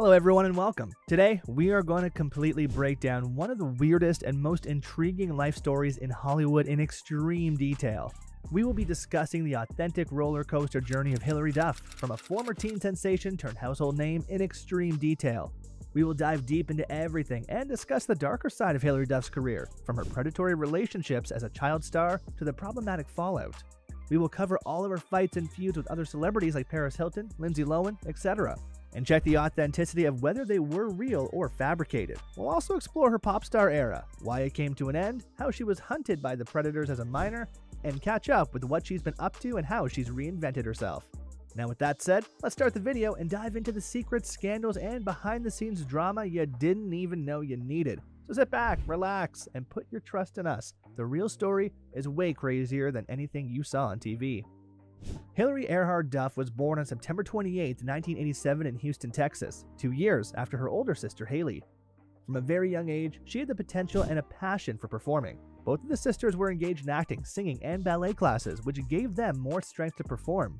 Hello everyone and welcome. Today, we are going to completely break down one of the weirdest and most intriguing life stories in Hollywood in extreme detail. We will be discussing the authentic roller coaster journey of Hilary Duff, from a former teen sensation turned household name, in extreme detail. We will dive deep into everything and discuss the darker side of Hilary Duff's career, from her predatory relationships as a child star to the problematic fallout. We will cover all of her fights and feuds with other celebrities like Paris Hilton, Lindsay, etc. and check the authenticity of whether they were real or fabricated. We'll also explore her pop star era, why it came to an end, how she was hunted by the predators as a minor, and catch up with what she's been up to and how she's reinvented herself. Now with that said, let's start the video and dive into the secrets, scandals, and behind-the-scenes drama you didn't even know you needed. So sit back, relax, and put your trust in us. The real story is way crazier than anything you saw on TV. Hilary Duff was born on September 28, 1987 in Houston, Texas, 2 years after her older sister Haley. From a very young age, she had the potential and a passion for performing. Both of the sisters were engaged in acting, singing, and ballet classes, which gave them more strength to perform.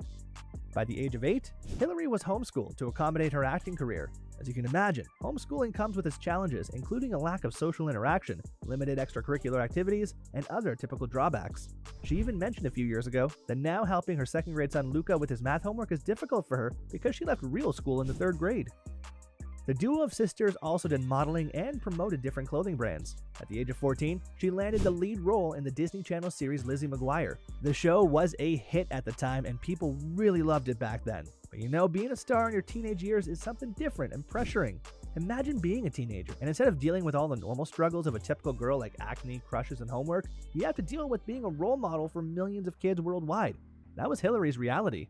By the age of 8, Hilary was homeschooled to accommodate her acting career. As you can imagine, homeschooling comes with its challenges, including a lack of social interaction, limited extracurricular activities, and other typical drawbacks. She even mentioned a few years ago that now helping her second-grade son Luca with his math homework is difficult for her because she left real school in the 3rd grade. The duo of sisters also did modeling and promoted different clothing brands. At the age of 14, she landed the lead role in the Disney Channel series Lizzie McGuire. The show was a hit at the time and people really loved it back then. But you know, being a star in your teenage years is something different and pressuring. Imagine being a teenager, and instead of dealing with all the normal struggles of a typical girl like acne, crushes, and homework, you have to deal with being a role model for millions of kids worldwide. That was Hilary's reality.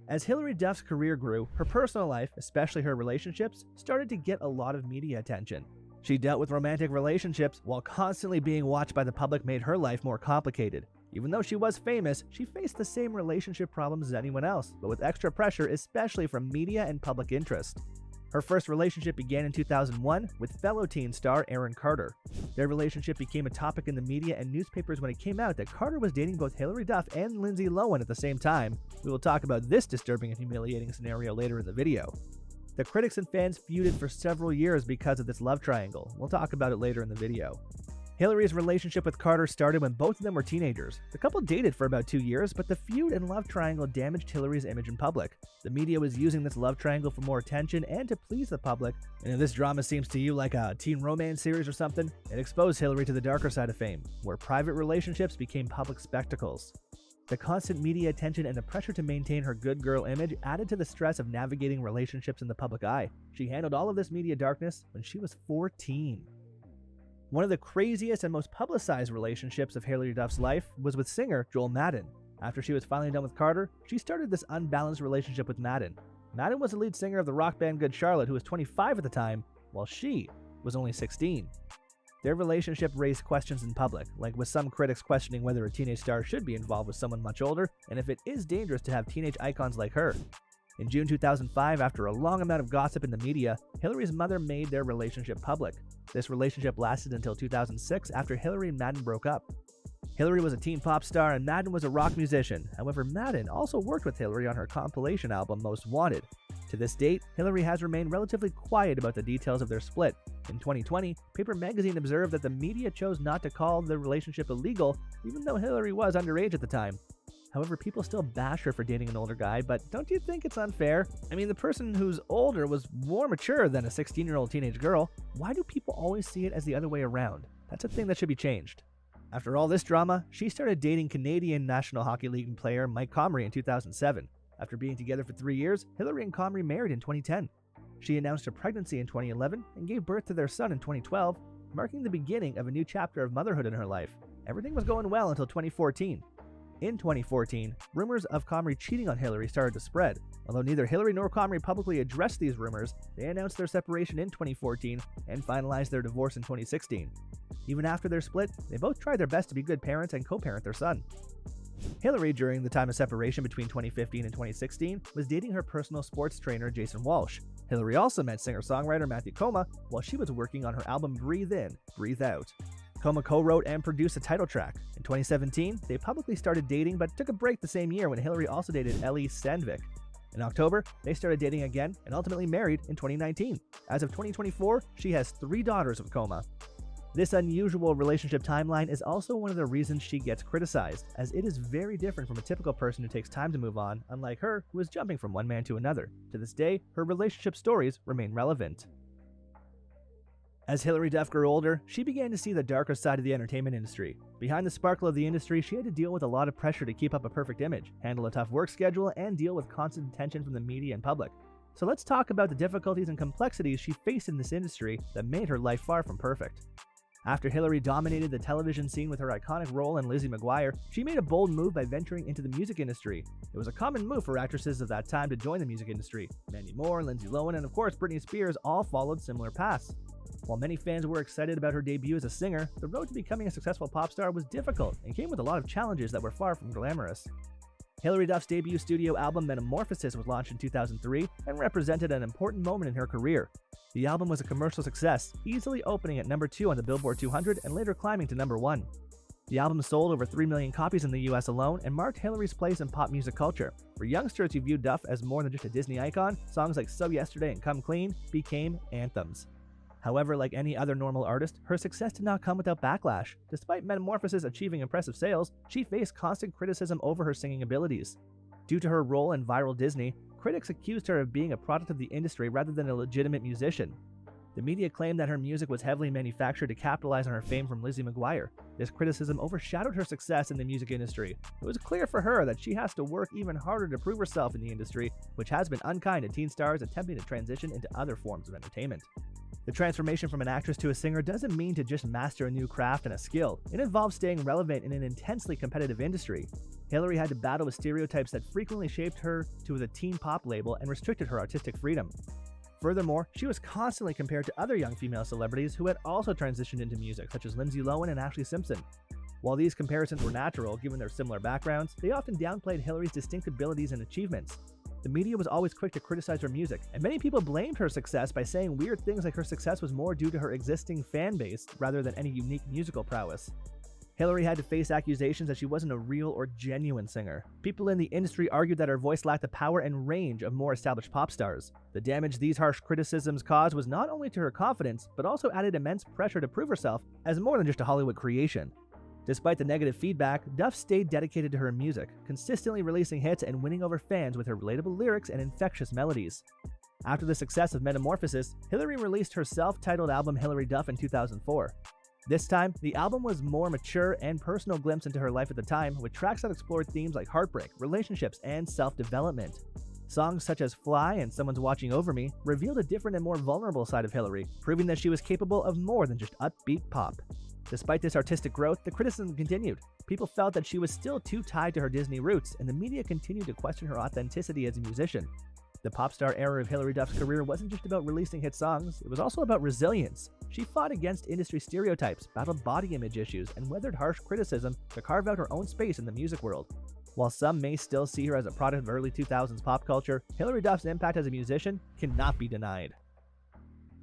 As Hilary Duff's career grew, her personal life, especially her relationships, started to get a lot of media attention. She dealt with romantic relationships while constantly being watched by the public made her life more complicated. Even though she was famous, she faced the same relationship problems as anyone else, but with extra pressure, especially from media and public interest. Her first relationship began in 2001 with fellow teen star Aaron Carter. Their relationship became a topic in the media and newspapers when it came out that Carter was dating both Hilary Duff and Lindsay at the same time. We will talk about this disturbing and humiliating scenario later in the video. The critics and fans feuded for several years because of this love triangle. We'll talk about it later in the video. Hilary's relationship with Carter started when both of them were teenagers. The couple dated for about 2 years, but the feud and love triangle damaged Hilary's image in public. The media was using this love triangle for more attention and to please the public, and if this drama seems to you like a teen romance series or something, it exposed Hilary to the darker side of fame, where private relationships became public spectacles. The constant media attention and the pressure to maintain her good girl image added to the stress of navigating relationships in the public eye. She handled all of this media darkness when she was 14. One of the craziest and most publicized relationships of Hilary Duff's life was with singer Joel Madden. After she was finally done with Carter, she started this unbalanced relationship with Madden. Madden was the lead singer of the rock band Good Charlotte, who was 25 at the time, while she was only 16. Their relationship raised questions in public, like with some critics questioning whether a teenage star should be involved with someone much older, and if it is dangerous to have teenage icons like her. In June 2005, after a long amount of gossip in the media, Hilary's mother made their relationship public. This relationship lasted until 2006 after Hilary and Madden broke up. Hilary was a teen pop star and Madden was a rock musician. However, Madden also worked with Hilary on her compilation album Most Wanted. To this date, Hilary has remained relatively quiet about the details of their split. In 2020, Paper Magazine observed that the media chose not to call the relationship illegal, even though Hilary was underage at the time. However, people still bash her for dating an older guy, but don't you think it's unfair? I mean, the person who's older was more mature than a 16-year-old teenage girl. Why do people always see it as the other way around? That's a thing that should be changed. After all this drama, she started dating Canadian National Hockey League player Mike Comrie in 2007. After being together for 3 years, Hilary and Comrie married in 2010. She announced her pregnancy in 2011 and gave birth to their son in 2012, marking the beginning of a new chapter of motherhood in her life. Everything was going well until 2014. In 2014, rumors of Comrie cheating on Hilary started to spread. Although neither Hilary nor Comrie publicly addressed these rumors, they announced their separation in 2014 and finalized their divorce in 2016. Even after their split, they both tried their best to be good parents and co-parent their son. Hilary, during the time of separation between 2015 and 2016, was dating her personal sports trainer Jason Walsh. Hilary also met singer-songwriter Matthew Koma while she was working on her album Breathe In, Breathe Out. Koma co-wrote and produced the title track. In 2017, they publicly started dating but took a break the same year when Hilary also dated Ellie Sandvik. In October, they started dating again and ultimately married in 2019. As of 2024, she has 3 daughters with Coma. This unusual relationship timeline is also one of the reasons she gets criticized, as it is very different from a typical person who takes time to move on, unlike her, who is jumping from one man to another. To this day, her relationship stories remain relevant. As Hilary Duff grew older, she began to see the darker side of the entertainment industry. Behind the sparkle of the industry, she had to deal with a lot of pressure to keep up a perfect image, handle a tough work schedule, and deal with constant attention from the media and public. So let's talk about the difficulties and complexities she faced in this industry that made her life far from perfect. After Hilary dominated the television scene with her iconic role in Lizzie McGuire, she made a bold move by venturing into the music industry. It was a common move for actresses of that time to join the music industry. Mandy Moore, Lindsay Lohan, and of course Britney Spears all followed similar paths. While many fans were excited about her debut as a singer, the road to becoming a successful pop star was difficult and came with a lot of challenges that were far from glamorous. Hilary Duff's debut studio album Metamorphosis was launched in 2003 and represented an important moment in her career. The album was a commercial success, easily opening at number 2 on the Billboard 200 and later climbing to number 1. The album sold over 3 million copies in the US alone and marked Hilary's place in pop music culture. For youngsters who viewed Duff as more than just a Disney icon, songs like So Yesterday and Come Clean became anthems. However, like any other normal artist, her success did not come without backlash. Despite Metamorphosis achieving impressive sales, she faced constant criticism over her singing abilities. Due to her role in viral Disney, critics accused her of being a product of the industry rather than a legitimate musician. The media claimed that her music was heavily manufactured to capitalize on her fame from Lizzie McGuire. This criticism overshadowed her success in the music industry. It was clear for her that she has to work even harder to prove herself in the industry, which has been unkind to teen stars attempting to transition into other forms of entertainment. The transformation from an actress to a singer doesn't mean to just master a new craft and a skill. It involves staying relevant in an intensely competitive industry. Hilary had to battle with stereotypes that frequently shaped her to the teen pop label and restricted her artistic freedom. Furthermore, she was constantly compared to other young female celebrities who had also transitioned into music, such as Lindsay Lohan and Ashlee Simpson. While these comparisons were natural given their similar backgrounds, they often downplayed Hilary's distinct abilities and achievements. The media was always quick to criticize her music, and many people blamed her success by saying weird things like her success was more due to her existing fan base rather than any unique musical prowess. Hilary had to face accusations that she wasn't a real or genuine singer. People in the industry argued that her voice lacked the power and range of more established pop stars. The damage these harsh criticisms caused was not only to her confidence, but also added immense pressure to prove herself as more than just a Hollywood creation. Despite the negative feedback, Duff stayed dedicated to her music, consistently releasing hits and winning over fans with her relatable lyrics and infectious melodies. After the success of Metamorphosis, Hilary released her self-titled album Hilary Duff in 2004. This time, the album was more mature and personal glimpse into her life at the time, with tracks that explored themes like heartbreak, relationships, and self-development. Songs such as Fly and Someone's Watching Over Me revealed a different and more vulnerable side of Hilary, proving that she was capable of more than just upbeat pop. Despite this artistic growth, the criticism continued. People felt that she was still too tied to her Disney roots, and the media continued to question her authenticity as a musician. The pop star era of Hilary Duff's career wasn't just about releasing hit songs, it was also about resilience. She fought against industry stereotypes, battled body image issues, and weathered harsh criticism to carve out her own space in the music world. While some may still see her as a product of early 2000s pop culture, Hilary Duff's impact as a musician cannot be denied.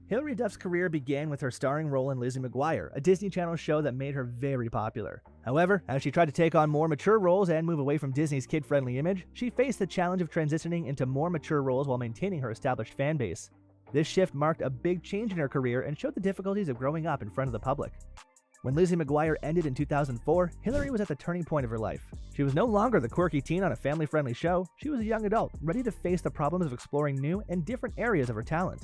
Hilary Duff's career began with her starring role in Lizzie McGuire, a Disney Channel show that made her very popular. However, as she tried to take on more mature roles and move away from Disney's kid-friendly image, she faced the challenge of transitioning into more mature roles while maintaining her established fan base. This shift marked a big change in her career and showed the difficulties of growing up in front of the public. When Lizzie McGuire ended in 2004, Hilary was at the turning point of her life. She was no longer the quirky teen on a family-friendly show, she was a young adult, ready to face the problems of exploring new and different areas of her talent.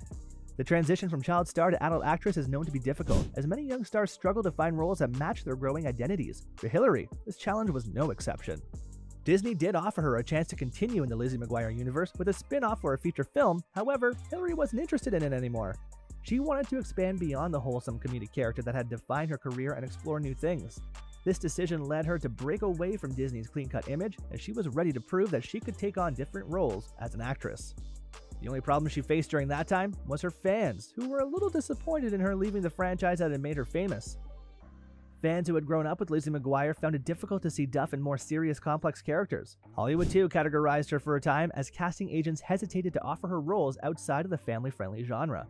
The transition from child star to adult actress is known to be difficult, as many young stars struggle to find roles that match their growing identities. For Hilary, this challenge was no exception. Disney did offer her a chance to continue in the Lizzie McGuire universe with a spin-off or a feature film, however, Hilary wasn't interested in it anymore. She wanted to expand beyond the wholesome comedic character that had defined her career and explore new things. This decision led her to break away from Disney's clean-cut image, as she was ready to prove that she could take on different roles as an actress. The only problem she faced during that time was her fans, who were a little disappointed in her leaving the franchise that had made her famous. Fans who had grown up with Lizzie McGuire found it difficult to see Duff in more serious, complex characters. Hollywood, too, categorized her for a time as casting agents hesitated to offer her roles outside of the family-friendly genre.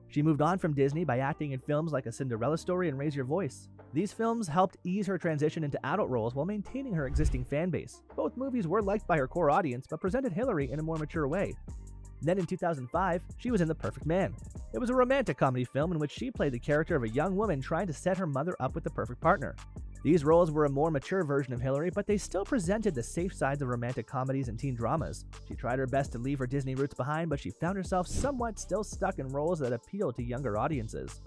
She moved on from Disney by acting in films like A Cinderella Story and Raise Your Voice. These films helped ease her transition into adult roles while maintaining her existing fan base. Both movies were liked by her core audience, but presented Hilary in a more mature way. Then in 2005, she was in The Perfect Man. It was a romantic comedy film in which she played the character of a young woman trying to set her mother up with the perfect partner. These roles were a more mature version of Hilary, but they still presented the safe sides of romantic comedies and teen dramas. She tried her best to leave her Disney roots behind, but she found herself somewhat still stuck in roles that appealed to younger audiences.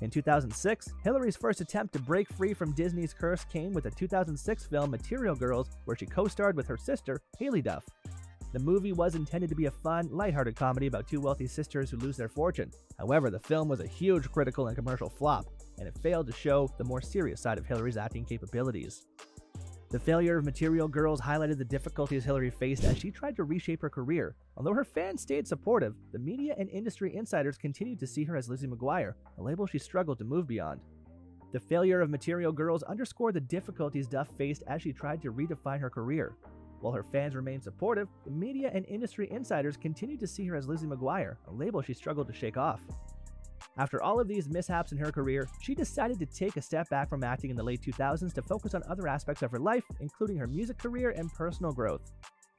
In 2006, Hilary's first attempt to break free from Disney's curse came with the 2006 film Material Girls, where she co-starred with her sister, Hilary Duff. The movie was intended to be a fun, lighthearted comedy about two wealthy sisters who lose their fortune. However, the film was a huge critical and commercial flop, and it failed to show the more serious side of Hilary's acting capabilities. The failure of Material Girls highlighted the difficulties Hilary faced as she tried to reshape her career. Although her fans stayed supportive, the media and industry insiders continued to see her as Lizzie McGuire, a label she struggled to move beyond. The failure of Material Girls underscored the difficulties Duff faced as she tried to redefine her career. While her fans remained supportive, the media and industry insiders continued to see her as Lizzie McGuire, a label she struggled to shake off. After all of these mishaps in her career, she decided to take a step back from acting in the late 2000s to focus on other aspects of her life, including her music career and personal growth.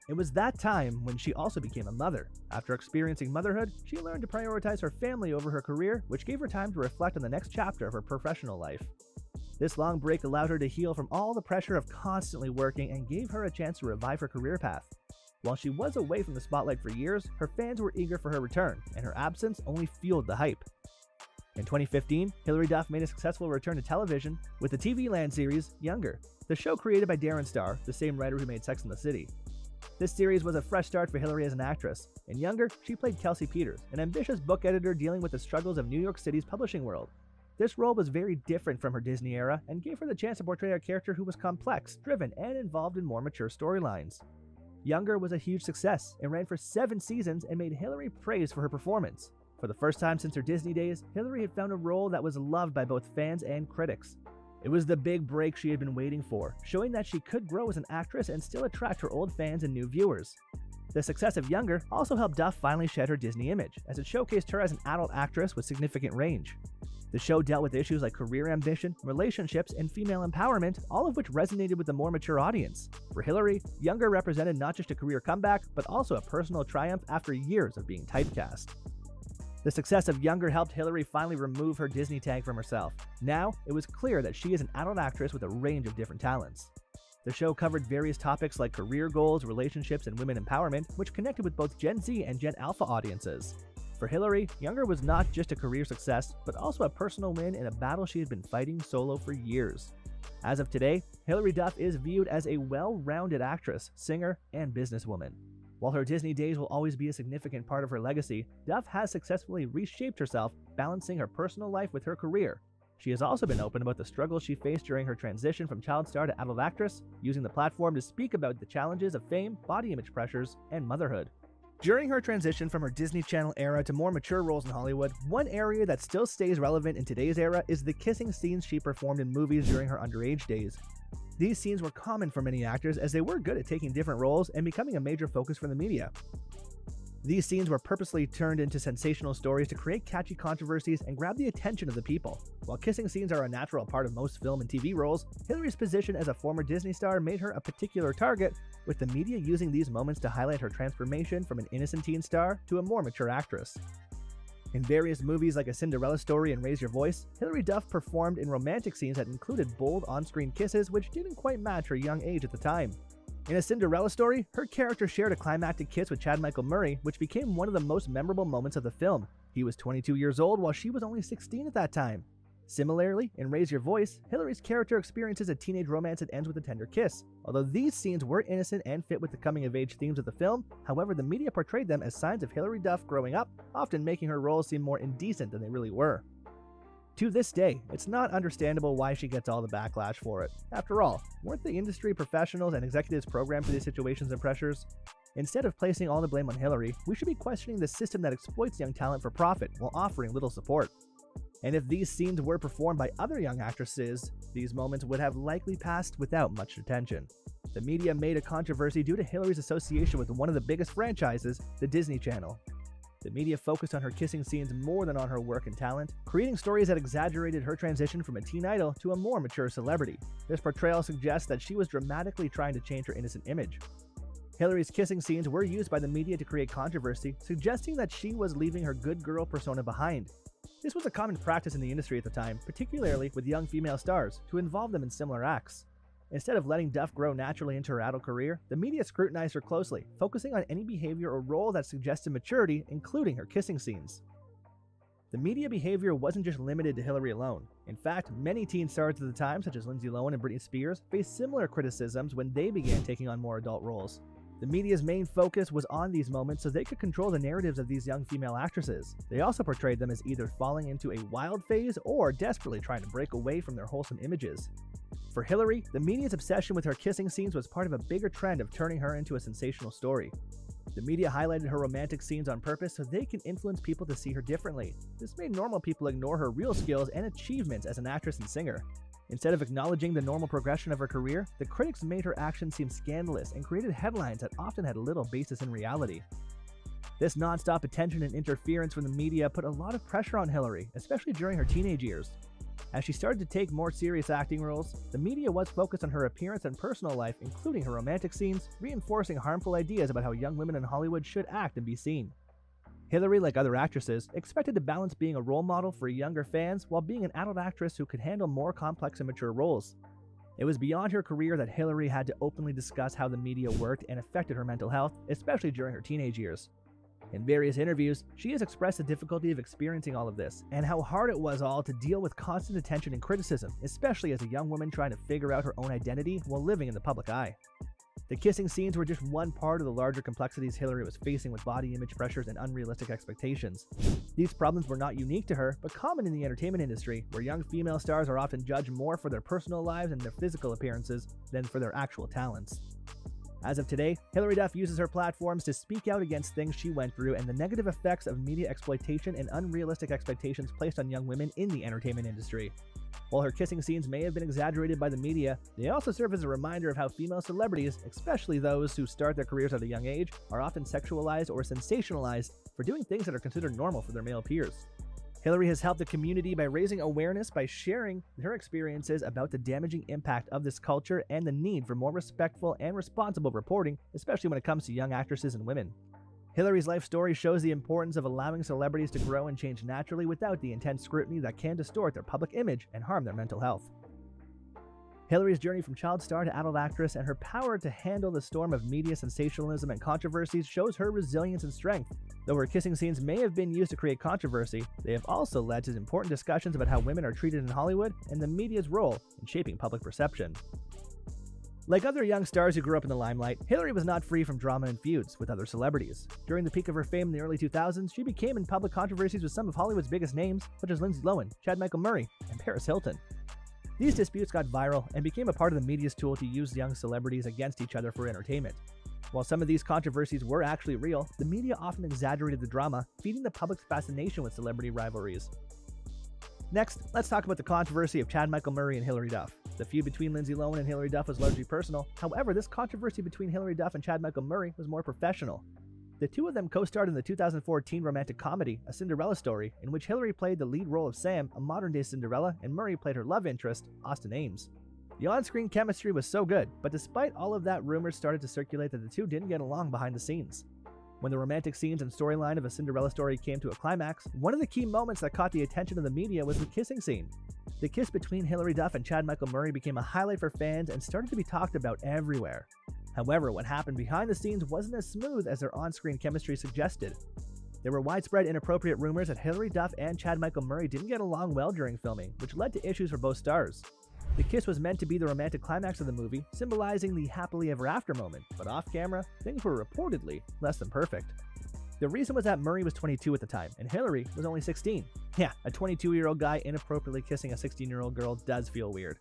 It was that time when she also became a mother. After experiencing motherhood, she learned to prioritize her family over her career, which gave her time to reflect on the next chapter of her professional life. This long break allowed her to heal from all the pressure of constantly working and gave her a chance to revive her career path. While she was away from the spotlight for years, her fans were eager for her return, and her absence only fueled the hype. In 2015, Hilary Duff made a successful return to television with the TV land series Younger, the show created by Darren Star, the same writer who made Sex and the City. This series was a fresh start for Hilary as an actress. In Younger, she played Kelsey Peters, an ambitious book editor dealing with the struggles of New York City's publishing world. This role was very different from her Disney era and gave her the chance to portray a character who was complex, driven, and involved in more mature storylines. Younger was a huge success and ran for 7 seasons and made Hilary praised for her performance. For the first time since her Disney days, Hilary had found a role that was loved by both fans and critics. It was the big break she had been waiting for, showing that she could grow as an actress and still attract her old fans and new viewers. The success of Younger also helped Duff finally shed her Disney image, as it showcased her as an adult actress with significant range. The show dealt with issues like career ambition, relationships, and female empowerment, all of which resonated with a more mature audience. For Hilary, Younger represented not just a career comeback, but also a personal triumph after years of being typecast. The success of Younger helped Hilary finally remove her Disney tag from herself. Now, it was clear that she is an adult actress with a range of different talents. The show covered various topics like career goals, relationships, and women empowerment, which connected with both Gen Z and Gen Alpha audiences. For Hilary, Younger was not just a career success, but also a personal win in a battle she had been fighting solo for years. As of today, Hilary Duff is viewed as a well-rounded actress, singer, and businesswoman. While her Disney days will always be a significant part of her legacy, Duff has successfully reshaped herself, balancing her personal life with her career. She has also been open about the struggles she faced during her transition from child star to adult actress, using the platform to speak about the challenges of fame, body image pressures, and motherhood. During her transition from her Disney Channel era to more mature roles in Hollywood, one area that still stays relevant in today's era is the kissing scenes she performed in movies during her underage days. These scenes were common for many actors as they were good at taking different roles and becoming a major focus for the media. These scenes were purposely turned into sensational stories to create catchy controversies and grab the attention of the people. While kissing scenes are a natural part of most film and TV roles, Hilary's position as a former Disney star made her a particular target, with the media using these moments to highlight her transformation from an innocent teen star to a more mature actress. In various movies like A Cinderella Story and Raise Your Voice, Hilary Duff performed in romantic scenes that included bold on-screen kisses which didn't quite match her young age at the time. In A Cinderella Story, her character shared a climactic kiss with Chad Michael Murray, which became one of the most memorable moments of the film. He was 22 years old while she was only 16 at that time. Similarly, in Raise Your Voice, Hilary's character experiences a teenage romance that ends with a tender kiss. Although these scenes were innocent and fit with the coming-of-age themes of the film, however, the media portrayed them as signs of Hilary Duff growing up, often making her roles seem more indecent than they really were. To this day, it's not understandable why she gets all the backlash for it. After all, weren't the industry professionals and executives programmed for these situations and pressures? Instead of placing all the blame on Hilary, we should be questioning the system that exploits young talent for profit while offering little support. And if these scenes were performed by other young actresses, these moments would have likely passed without much attention. The media made a controversy due to Hilary's association with one of the biggest franchises, the Disney Channel. The media focused on her kissing scenes more than on her work and talent, creating stories that exaggerated her transition from a teen idol to a more mature celebrity. This portrayal suggests that she was dramatically trying to change her innocent image. Hilary's kissing scenes were used by the media to create controversy, suggesting that she was leaving her good girl persona behind. This was a common practice in the industry at the time, particularly with young female stars, to involve them in similar acts. Instead of letting Duff grow naturally into her adult career, the media scrutinized her closely, focusing on any behavior or role that suggested maturity, including her kissing scenes. The media behavior wasn't just limited to Hilary alone. In fact, many teen stars at the time, such as Lindsay and Britney Spears, faced similar criticisms when they began taking on more adult roles. The media's main focus was on these moments so they could control the narratives of these young female actresses. They also portrayed them as either falling into a wild phase or desperately trying to break away from their wholesome images. For Hilary, the media's obsession with her kissing scenes was part of a bigger trend of turning her into a sensational story. The media highlighted her romantic scenes on purpose so they can influence people to see her differently. This made normal people ignore her real skills and achievements as an actress and singer. Instead of acknowledging the normal progression of her career, the critics made her actions seem scandalous and created headlines that often had little basis in reality. This non-stop attention and interference from the media put a lot of pressure on Hilary, especially during her teenage years. As she started to take more serious acting roles, the media was focused on her appearance and personal life, including her romantic scenes, reinforcing harmful ideas about how young women in Hollywood should act and be seen. Hilary, like other actresses, expected to balance being a role model for younger fans while being an adult actress who could handle more complex and mature roles. It was beyond her career that Hilary had to openly discuss how the media worked and affected her mental health, especially during her teenage years. In various interviews, she has expressed the difficulty of experiencing all of this, and how hard it was all to deal with constant attention and criticism, especially as a young woman trying to figure out her own identity while living in the public eye. The kissing scenes were just one part of the larger complexities Hilary was facing with body image pressures and unrealistic expectations. These problems were not unique to her, but common in the entertainment industry, where young female stars are often judged more for their personal lives and their physical appearances than for their actual talents. As of today, Hilary Duff uses her platforms to speak out against things she went through and the negative effects of media exploitation and unrealistic expectations placed on young women in the entertainment industry. While her kissing scenes may have been exaggerated by the media, they also serve as a reminder of how female celebrities, especially those who start their careers at a young age, are often sexualized or sensationalized for doing things that are considered normal for their male peers. Hilary has helped the community by raising awareness by sharing her experiences about the damaging impact of this culture and the need for more respectful and responsible reporting, especially when it comes to young actresses and women. Hilary's life story shows the importance of allowing celebrities to grow and change naturally without the intense scrutiny that can distort their public image and harm their mental health. Hilary's journey from child star to adult actress and her power to handle the storm of media sensationalism and controversies shows her resilience and strength. Though her kissing scenes may have been used to create controversy, they have also led to important discussions about how women are treated in Hollywood and the media's role in shaping public perception. Like other young stars who grew up in the limelight, Hilary was not free from drama and feuds with other celebrities. During the peak of her fame in the early 2000s, she became in public controversies with some of Hollywood's biggest names, such as Lindsay, Chad Michael Murray, and Paris Hilton. These disputes got viral and became a part of the media's tool to use young celebrities against each other for entertainment. While some of these controversies were actually real, the media often exaggerated the drama, feeding the public's fascination with celebrity rivalries. Next, let's talk about the controversy of Chad Michael Murray and Hilary Duff. The feud between Lindsay and Hilary Duff was largely personal. However, this controversy between Hilary Duff and Chad Michael Murray was more professional. The two of them co-starred in the 2014 romantic comedy, A Cinderella Story, in which Hilary played the lead role of Sam, a modern-day Cinderella, and Murray played her love interest, Austin Ames. The on-screen chemistry was so good, but despite all of that, rumors started to circulate that the two didn't get along behind the scenes. When the romantic scenes and storyline of A Cinderella Story came to a climax, one of the key moments that caught the attention of the media was the kissing scene. The kiss between Hilary Duff and Chad Michael Murray became a highlight for fans and started to be talked about everywhere. However, what happened behind the scenes wasn't as smooth as their on-screen chemistry suggested. There were widespread inappropriate rumors that Hilary Duff and Chad Michael Murray didn't get along well during filming, which led to issues for both stars. The kiss was meant to be the romantic climax of the movie, symbolizing the happily ever after moment, but off-camera, things were reportedly less than perfect. The reason was that Murray was 22 at the time, and Hilary was only 16. Yeah, a 22-year-old guy inappropriately kissing a 16-year-old girl does feel weird.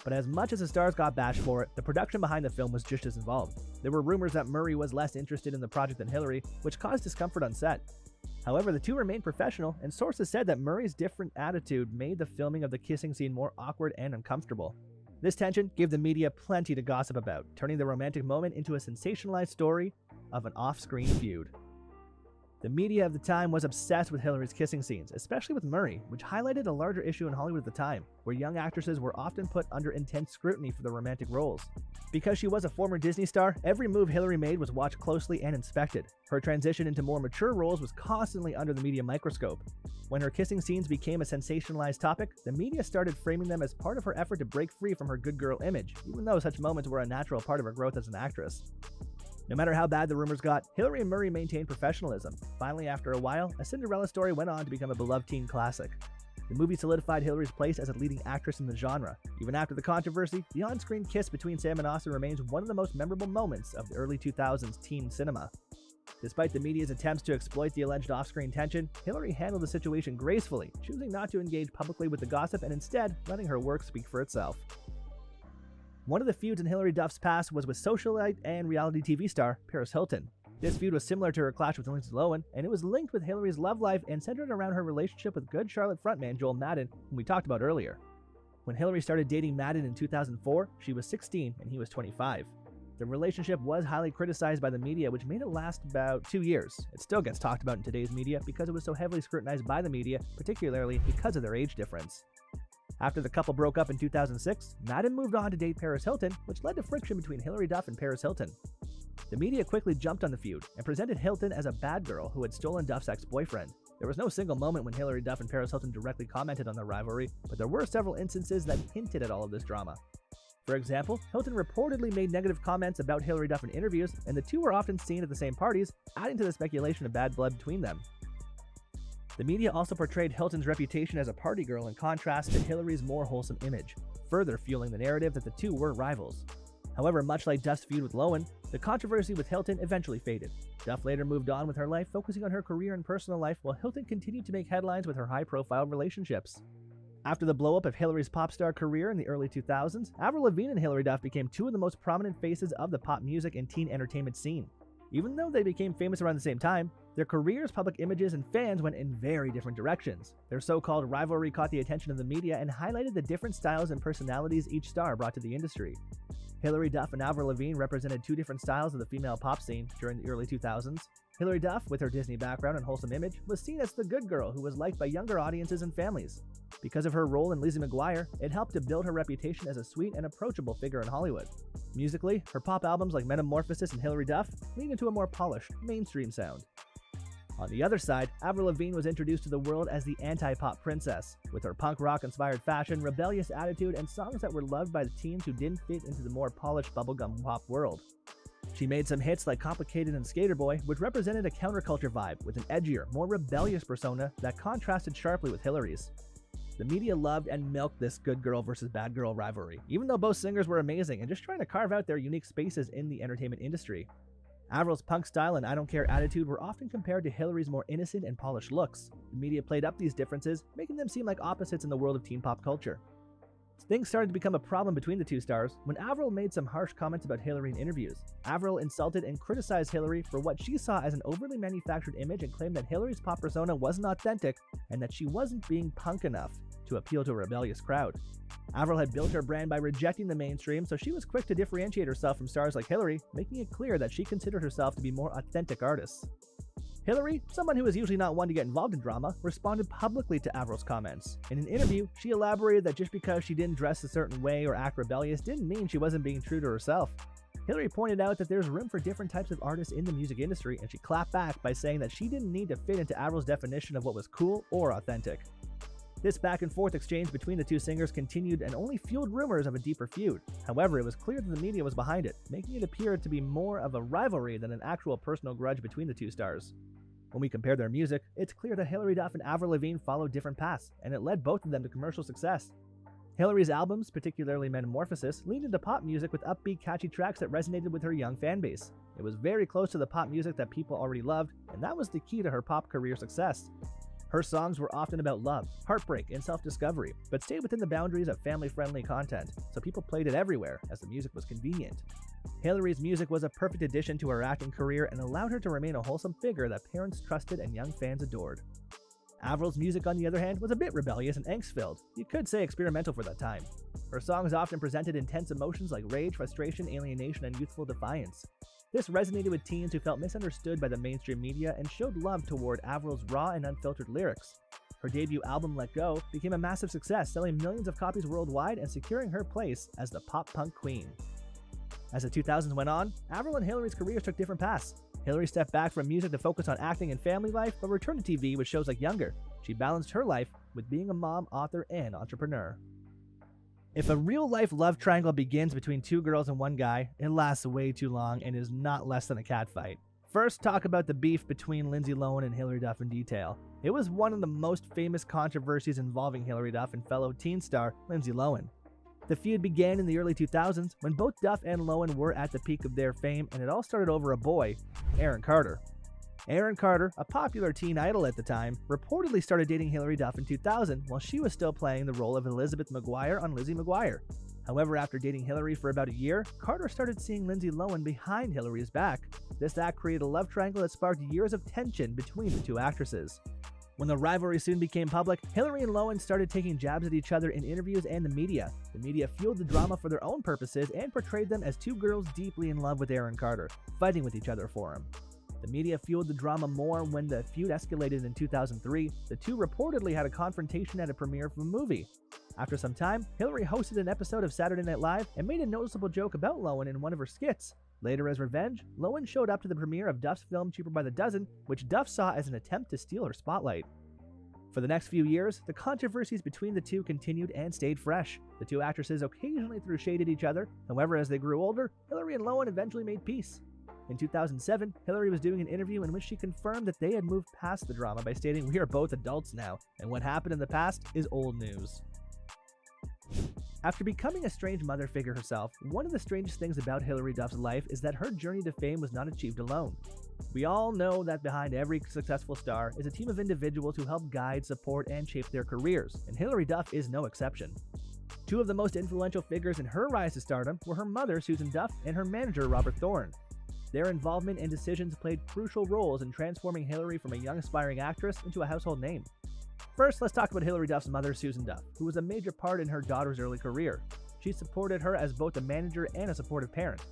But as much as the stars got bashed for it, the production behind the film was just as involved. There were rumors that Murray was less interested in the project than Hilary, which caused discomfort on set. However, the two remained professional, and sources said that Murray's different attitude made the filming of the kissing scene more awkward and uncomfortable. This tension gave the media plenty to gossip about, turning the romantic moment into a sensationalized story of an off-screen feud. The media of the time was obsessed with Hilary's kissing scenes, especially with Murray, which highlighted a larger issue in Hollywood at the time, where young actresses were often put under intense scrutiny for their romantic roles. Because she was a former Disney star, every move Hilary made was watched closely and inspected. Her transition into more mature roles was constantly under the media microscope. When her kissing scenes became a sensationalized topic, the media started framing them as part of her effort to break free from her good girl image, even though such moments were a natural part of her growth as an actress. No matter how bad the rumors got, Hilary and Murray maintained professionalism. Finally, after a while, A Cinderella Story went on to become a beloved teen classic. The movie solidified Hilary's place as a leading actress in the genre. Even after the controversy, the on-screen kiss between Sam and Austin remains one of the most memorable moments of the early 2000s teen cinema. Despite the media's attempts to exploit the alleged off-screen tension, Hilary handled the situation gracefully, choosing not to engage publicly with the gossip and instead letting her work speak for itself. One of the feuds in Hilary Duff's past was with socialite and reality TV star Paris Hilton. This feud was similar to her clash with Lindsay, and it was linked with Hilary's love life and centered around her relationship with Good Charlotte frontman Joel Madden, whom we talked about earlier. When Hilary started dating Madden in 2004, she was 16 and he was 25. The relationship was highly criticized by the media, which made it last about 2 years. It still gets talked about in today's media because it was so heavily scrutinized by the media, particularly because of their age difference. After the couple broke up in 2006, Madden moved on to date Paris Hilton, which led to friction between Hilary Duff and Paris Hilton. The media quickly jumped on the feud and presented Hilton as a bad girl who had stolen Duff's ex-boyfriend. There was no single moment when Hilary Duff and Paris Hilton directly commented on their rivalry, but there were several instances that hinted at all of this drama. For example, Hilton reportedly made negative comments about Hilary Duff in interviews, and the two were often seen at the same parties, adding to the speculation of bad blood between them. The media also portrayed Hilton's reputation as a party girl in contrast to Hilary's more wholesome image, further fueling the narrative that the two were rivals. However, much like Duff's feud with Lohan, the controversy with Hilton eventually faded. Duff later moved on with her life, focusing on her career and personal life, while Hilton continued to make headlines with her high-profile relationships. After the blow-up of Hilary's pop star career in the early 2000s, Avril Lavigne and Hilary Duff became two of the most prominent faces of the pop music and teen entertainment scene. Even though they became famous around the same time, their careers, public images, and fans went in very different directions. Their so-called rivalry caught the attention of the media and highlighted the different styles and personalities each star brought to the industry. Hilary Duff and Avril Lavigne represented two different styles of the female pop scene during the early 2000s. Hilary Duff, with her Disney background and wholesome image, was seen as the good girl who was liked by younger audiences and families. Because of her role in Lizzie McGuire, it helped to build her reputation as a sweet and approachable figure in Hollywood. Musically, her pop albums like Metamorphosis and Hilary Duff lean into a more polished, mainstream sound. On the other side, Avril Lavigne was introduced to the world as the anti-pop princess, with her punk rock-inspired fashion, rebellious attitude, and songs that were loved by the teens who didn't fit into the more polished bubblegum pop world. She made some hits like Complicated and Skater Boy, which represented a counterculture vibe with an edgier, more rebellious persona that contrasted sharply with Hilary's. The media loved and milked this good girl versus bad girl rivalry, even though both singers were amazing and just trying to carve out their unique spaces in the entertainment industry. Avril's punk style and I don't care attitude were often compared to Hilary's more innocent and polished looks. The media played up these differences, making them seem like opposites in the world of teen pop culture. Things started to become a problem between the two stars when Avril made some harsh comments about Hilary in interviews. Avril insulted and criticized Hilary for what she saw as an overly manufactured image and claimed that Hilary's pop persona wasn't authentic and that she wasn't being punk enough to appeal to a rebellious crowd. Avril had built her brand by rejecting the mainstream, so she was quick to differentiate herself from stars like Hilary, making it clear that she considered herself to be more authentic artists. Hilary, someone who is usually not one to get involved in drama, responded publicly to Avril's comments. In an interview, she elaborated that just because she didn't dress a certain way or act rebellious didn't mean she wasn't being true to herself. Hilary pointed out that there's room for different types of artists in the music industry, and she clapped back by saying that she didn't need to fit into Avril's definition of what was cool or authentic. This back and forth exchange between the two singers continued and only fueled rumors of a deeper feud. However, it was clear that the media was behind it, making it appear to be more of a rivalry than an actual personal grudge between the two stars. When we compare their music, it's clear that Hilary Duff and Avril Lavigne followed different paths, and it led both of them to commercial success. Hilary's albums, particularly Metamorphosis, leaned into pop music with upbeat, catchy tracks that resonated with her young fan base. It was very close to the pop music that people already loved, and that was the key to her pop career success. Her songs were often about love, heartbreak, and self-discovery, but stayed within the boundaries of family-friendly content, so people played it everywhere, as the music was convenient. Hilary's music was a perfect addition to her acting career and allowed her to remain a wholesome figure that parents trusted and young fans adored. Avril's music, on the other hand, was a bit rebellious and angst-filled. You could say experimental for that time. Her songs often presented intense emotions like rage, frustration, alienation, and youthful defiance. This resonated with teens who felt misunderstood by the mainstream media and showed love toward Avril's raw and unfiltered lyrics. Her debut album, Let Go, became a massive success, selling millions of copies worldwide and securing her place as the pop-punk queen. As the 2000s went on, Avril and Hilary's careers took different paths. Hilary stepped back from music to focus on acting and family life, but returned to TV with shows like Younger. She balanced her life with being a mom, author, and entrepreneur. If a real-life love triangle begins between two girls and one guy, it lasts way too long and is not less than a catfight. First, talk about the beef between Lindsay Lohan and Hilary Duff in detail. It was one of the most famous controversies involving Hilary Duff and fellow teen star Lindsay Lohan. The feud began in the early 2000s when both Duff and Lohan were at the peak of their fame, and it all started over a boy, Aaron Carter. Aaron Carter, a popular teen idol at the time, reportedly started dating Hilary Duff in 2000 while she was still playing the role of Elizabeth McGuire on Lizzie McGuire. However, after dating Hilary for about a year, Carter started seeing Lindsay Lohan behind Hilary's back. This act created a love triangle that sparked years of tension between the two actresses. When the rivalry soon became public, Hilary and Lohan started taking jabs at each other in interviews and the media. The media fueled the drama for their own purposes and portrayed them as two girls deeply in love with Aaron Carter, fighting with each other for him. The media fueled the drama more when the feud escalated in 2003. The two reportedly had a confrontation at a premiere of a movie. After some time, Hilary hosted an episode of Saturday Night Live and made a noticeable joke about Lohan in one of her skits. Later, as revenge, Lohan showed up to the premiere of Duff's film Cheaper by the Dozen, which Duff saw as an attempt to steal her spotlight. For the next few years, the controversies between the two continued and stayed fresh. The two actresses occasionally threw shade at each other. However, as they grew older, Hilary and Lohan eventually made peace. In 2007, Hilary was doing an interview in which she confirmed that they had moved past the drama by stating, "We are both adults now, and what happened in the past is old news." After becoming a strange mother figure herself, one of the strangest things about Hilary Duff's life is that her journey to fame was not achieved alone. We all know that behind every successful star is a team of individuals who help guide, support, and shape their careers, and Hilary Duff is no exception. Two of the most influential figures in her rise to stardom were her mother, Susan Duff, and her manager, Robert Thorne. Their involvement and decisions played crucial roles in transforming Hilary from a young aspiring actress into a household name. First, let's talk about Hilary Duff's mother, Susan Duff, who was a major part in her daughter's early career. She supported her as both a manager and a supportive parent.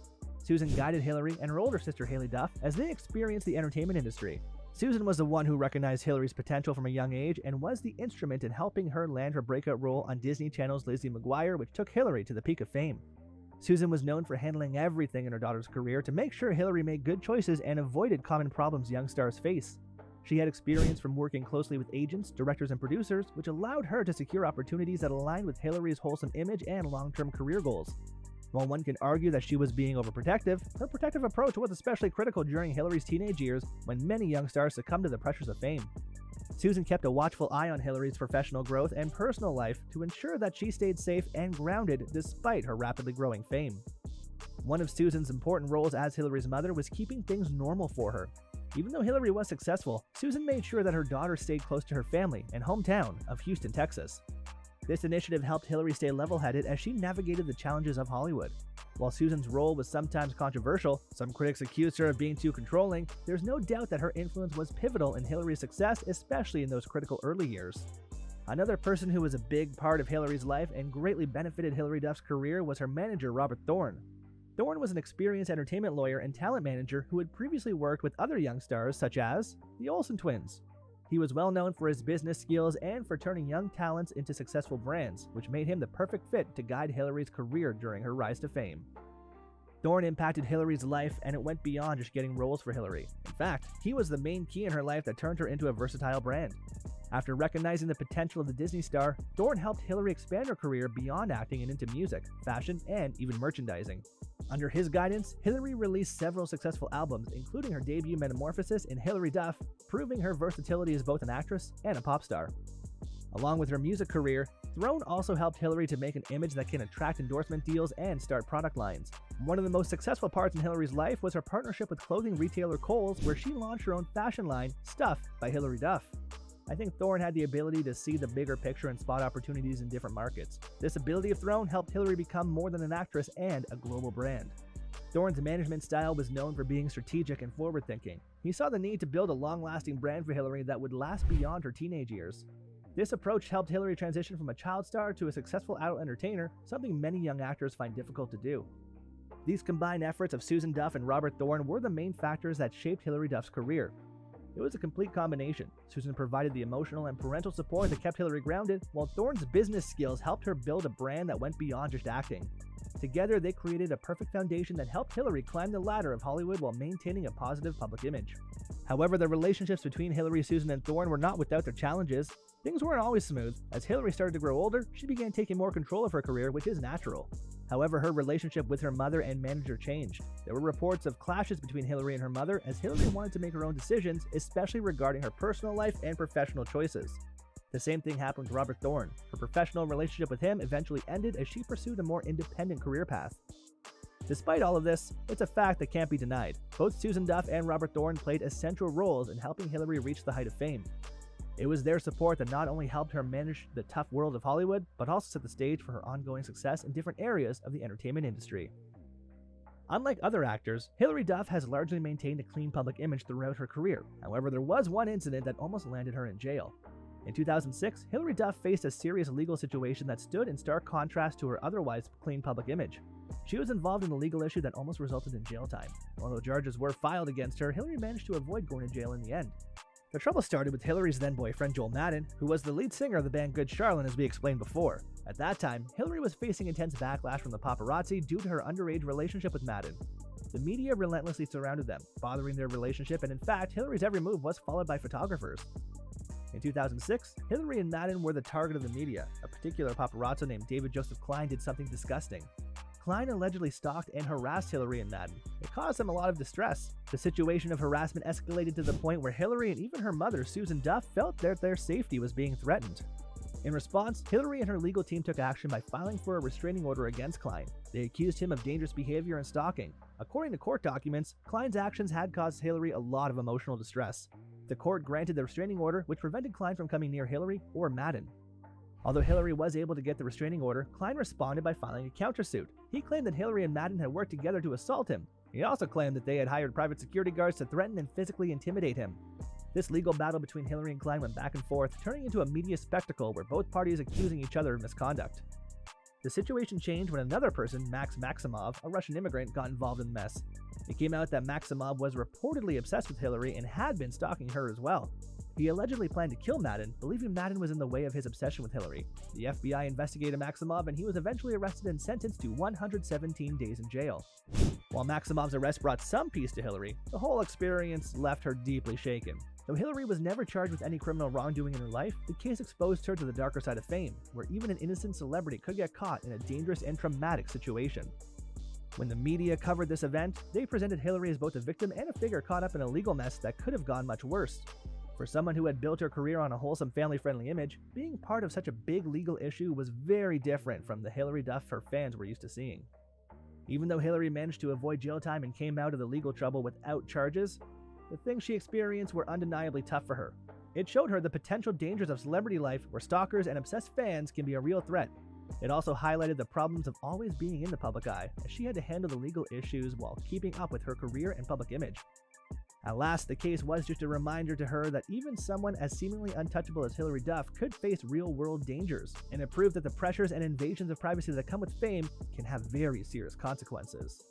Susan guided Hilary and her older sister, Haley Duff, as they experienced the entertainment industry. Susan was the one who recognized Hilary's potential from a young age and was the instrument in helping her land her breakout role on Disney Channel's Lizzie McGuire, which took Hilary to the peak of fame. Susan was known for handling everything in her daughter's career to make sure Hilary made good choices and avoided common problems young stars face. She had experience from working closely with agents, directors, and producers, which allowed her to secure opportunities that aligned with Hilary's wholesome image and long-term career goals. While one can argue that she was being overprotective, her protective approach was especially critical during Hilary's teenage years when many young stars succumbed to the pressures of fame. Susan kept a watchful eye on Hilary's professional growth and personal life to ensure that she stayed safe and grounded despite her rapidly growing fame. One of Susan's important roles as Hilary's mother was keeping things normal for her. Even though Hilary was successful, Susan made sure that her daughter stayed close to her family and hometown of Houston, Texas. This initiative helped Hilary stay level-headed as she navigated the challenges of Hollywood. While Susan's role was sometimes controversial, some critics accused her of being too controlling, there's no doubt that her influence was pivotal in Hilary's success, especially in those critical early years. Another person who was a big part of Hilary's life and greatly benefited Hilary Duff's career was her manager, Robert Thorne. Thorne was an experienced entertainment lawyer and talent manager who had previously worked with other young stars such as the Olsen twins. He was well known for his business skills and for turning young talents into successful brands, which made him the perfect fit to guide Hilary's career during her rise to fame. Thorne impacted Hilary's life, and it went beyond just getting roles for Hilary. In fact, he was the main key in her life that turned her into a versatile brand. After recognizing the potential of the Disney star, Thorne helped Hilary expand her career beyond acting and into music, fashion, and even merchandising. Under his guidance, Hilary released several successful albums, including her debut Metamorphosis and Hilary Duff, proving her versatility as both an actress and a pop star. Along with her music career, Thorne also helped Hilary to make an image that can attract endorsement deals and start product lines. One of the most successful parts in Hilary's life was her partnership with clothing retailer Kohl's, where she launched her own fashion line, Stuff by Hilary Duff. I think Thorne had the ability to see the bigger picture and spot opportunities in different markets. This ability of Thorne helped Hilary become more than an actress and a global brand. Thorne's management style was known for being strategic and forward-thinking. He saw the need to build a long-lasting brand for Hilary that would last beyond her teenage years. This approach helped Hilary transition from a child star to a successful adult entertainer, something many young actors find difficult to do. These combined efforts of Susan Duff and Robert Thorne were the main factors that shaped Hilary Duff's career. It was a complete combination. Susan provided the emotional and parental support that kept Hilary grounded, while Thorne's business skills helped her build a brand that went beyond just acting. Together, they created a perfect foundation that helped Hilary climb the ladder of Hollywood while maintaining a positive public image. However, the relationships between Hilary, Susan, and Thorne were not without their challenges. Things weren't always smooth. As Hilary started to grow older, she began taking more control of her career, which is natural. However, her relationship with her mother and manager changed. There were reports of clashes between Hilary and her mother, as Hilary wanted to make her own decisions, especially regarding her personal life and professional choices. The same thing happened with Robert Thorne. Her professional relationship with him eventually ended as she pursued a more independent career path. Despite all of this, it's a fact that can't be denied. Both Susan Duff and Robert Thorne played essential roles in helping Hilary reach the height of fame. It was their support that not only helped her manage the tough world of Hollywood, but also set the stage for her ongoing success in different areas of the entertainment industry. Unlike other actors, Hilary Duff has largely maintained a clean public image throughout her career. However, there was one incident that almost landed her in jail. In 2006, Hilary Duff faced a serious legal situation that stood in stark contrast to her otherwise clean public image. She was involved in a legal issue that almost resulted in jail time. Although charges were filed against her, Hilary managed to avoid going to jail in the end. The trouble started with Hilary's then-boyfriend Joel Madden, who was the lead singer of the band Good Charlotte, as we explained before. At that time, Hilary was facing intense backlash from the paparazzi due to her underage relationship with Madden. The media relentlessly surrounded them, bothering their relationship, and in fact, Hilary's every move was followed by photographers. In 2006, Hilary and Madden were the target of the media. A particular paparazzo named David Joseph Klein did something disgusting. Klein allegedly stalked and harassed Hilary and Madden. It caused them a lot of distress. The situation of harassment escalated to the point where Hilary and even her mother, Susan Duff, felt that their safety was being threatened. In response, Hilary and her legal team took action by filing for a restraining order against Klein. They accused him of dangerous behavior and stalking. According to court documents, Klein's actions had caused Hilary a lot of emotional distress. The court granted the restraining order, which prevented Klein from coming near Hilary or Madden. Although Hilary was able to get the restraining order, Klein responded by filing a countersuit. He claimed that Hilary and Madden had worked together to assault him. He also claimed that they had hired private security guards to threaten and physically intimidate him. This legal battle between Hilary and Klein went back and forth, turning into a media spectacle where both parties accusing each other of misconduct. The situation changed when another person, Max Maximov, a Russian immigrant, got involved in the mess. It came out that Maximov was reportedly obsessed with Hilary and had been stalking her as well. He allegedly planned to kill Madden, believing Madden was in the way of his obsession with Hilary. The FBI investigated Maximov and he was eventually arrested and sentenced to 117 days in jail. While Maximov's arrest brought some peace to Hilary, the whole experience left her deeply shaken. Though Hilary was never charged with any criminal wrongdoing in her life, the case exposed her to the darker side of fame, where even an innocent celebrity could get caught in a dangerous and traumatic situation. When the media covered this event, they presented Hilary as both a victim and a figure caught up in a legal mess that could have gone much worse. For someone who had built her career on a wholesome family-friendly image, being part of such a big legal issue was very different from the Hilary Duff her fans were used to seeing. Even though Hilary managed to avoid jail time and came out of the legal trouble without charges, the things she experienced were undeniably tough for her. It showed her the potential dangers of celebrity life where stalkers and obsessed fans can be a real threat. It also highlighted the problems of always being in the public eye, as she had to handle the legal issues while keeping up with her career and public image. At last, the case was just a reminder to her that even someone as seemingly untouchable as Hilary Duff could face real-world dangers, and it proved that the pressures and invasions of privacy that come with fame can have very serious consequences.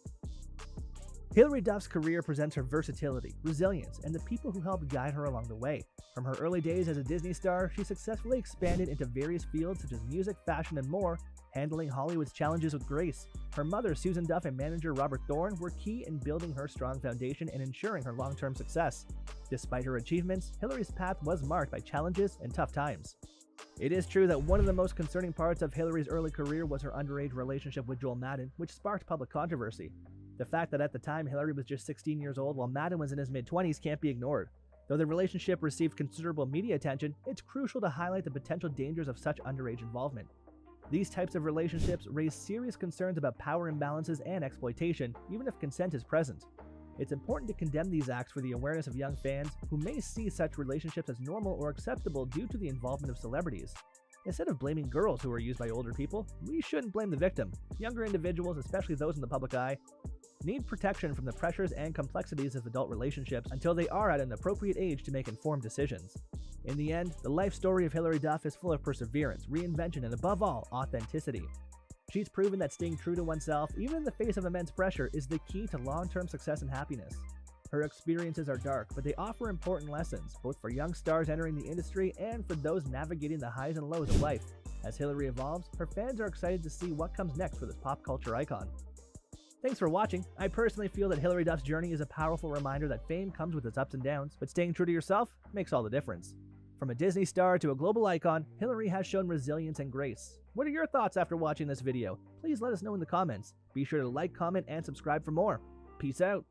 Hilary Duff's career presents her versatility, resilience, and the people who helped guide her along the way. From her early days as a Disney star, she successfully expanded into various fields such as music, fashion, and more, handling Hollywood's challenges with grace. Her mother, Susan Duff, and manager Robert Thorne were key in building her strong foundation and ensuring her long-term success. Despite her achievements, Hilary's path was marked by challenges and tough times. It is true that one of the most concerning parts of Hilary's early career was her underage relationship with Joel Madden, which sparked public controversy. The fact that at the time Hilary was just 16 years old while Madden was in his mid-20s can't be ignored. Though the relationship received considerable media attention, it's crucial to highlight the potential dangers of such underage involvement. These types of relationships raise serious concerns about power imbalances and exploitation, even if consent is present. It's important to condemn these acts for the awareness of young fans who may see such relationships as normal or acceptable due to the involvement of celebrities. Instead of blaming girls who are used by older people, we shouldn't blame the victim. Younger individuals, especially those in the public eye, need protection from the pressures and complexities of adult relationships until they are at an appropriate age to make informed decisions. In the end, the life story of Hilary Duff is full of perseverance, reinvention, and above all, authenticity. She's proven that staying true to oneself, even in the face of immense pressure, is the key to long-term success and happiness. Her experiences are dark, but they offer important lessons, both for young stars entering the industry and for those navigating the highs and lows of life. As Hilary evolves, her fans are excited to see what comes next for this pop culture icon. Thanks for watching. I personally feel that Hilary Duff's journey is a powerful reminder that fame comes with its ups and downs, but staying true to yourself makes all the difference. From a Disney star to a global icon, Hilary has shown resilience and grace. What are your thoughts after watching this video? Please let us know in the comments. Be sure to like, comment, and subscribe for more. Peace out.